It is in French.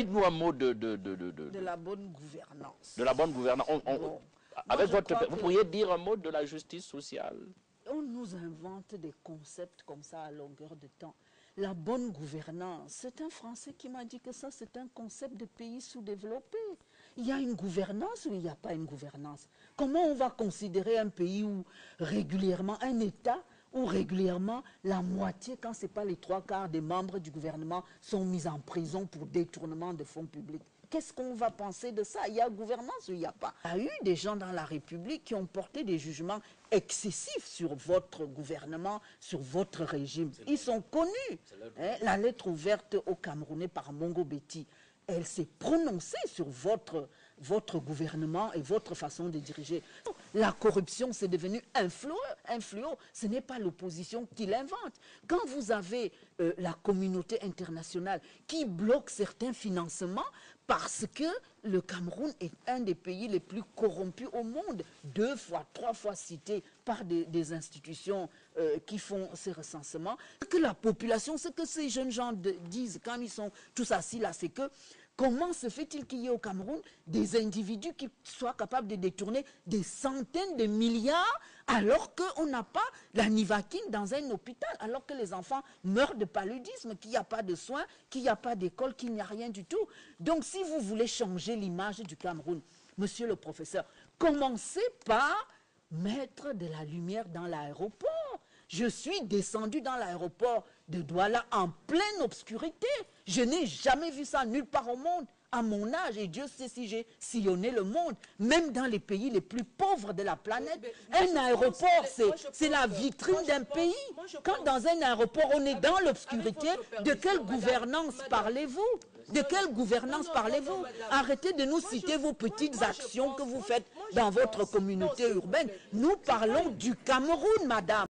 Dites-nous un mot de la bonne gouvernance. De la bonne gouvernance. Bon. Avec vous pourriez dire un mot de la justice sociale. On nous invente des concepts comme ça à longueur de temps. La bonne gouvernance, c'est un Français qui m'a dit que ça, c'est un concept de pays sous-développé. Il y a une gouvernance ou il n'y a pas une gouvernance? Comment on va considérer un pays où régulièrement, un État où régulièrement la moitié, quand ce n'est pas les 3/4 des membres du gouvernement, sont mis en prison pour détournement de fonds publics? Qu'est-ce qu'on va penser de ça? Il y a gouvernance ou il n'y a pas? Il y a eu des gens dans la République qui ont porté des jugements excessifs sur votre gouvernement, sur votre régime. Ils sont connus. Hein? La lettre ouverte aux Camerounais par Mongo Betty, elle s'est prononcée sur votre gouvernement et votre façon de diriger. La corruption, c'est devenu un fléau. Ce n'est pas l'opposition qui l'invente. Quand vous avez la communauté internationale qui bloque certains financements parce que le Cameroun est un des pays les plus corrompus au monde, 2 fois, 3 fois cité par des institutions qui font ces recensements, que la population, ce que ces jeunes gens disent quand ils sont tous assis là, c'est que comment se fait-il qu'il y ait au Cameroun des individus qui soient capables de détourner des centaines de milliards alors qu'on n'a pas la nivaquine dans un hôpital, alors que les enfants meurent de paludisme, qu'il n'y a pas de soins, qu'il n'y a pas d'école, qu'il n'y a rien du tout. Donc si vous voulez changer l'image du Cameroun, monsieur le professeur, commencez par mettre de la lumière dans l'aéroport. Je suis descendu dans l'aéroport de Douala en pleine obscurité. Je n'ai jamais vu ça nulle part au monde, à mon âge. Et Dieu sait si j'ai sillonné le monde, même dans les pays les plus pauvres de la planète. Un aéroport, c'est la vitrine d'un pays. Quand dans un aéroport, on est dans l'obscurité, de quelle gouvernance parlez-vous? De quelle gouvernance parlez-vous? Arrêtez de nous citer vos petites actions que vous faites dans votre communauté urbaine. Nous parlons du Cameroun, madame.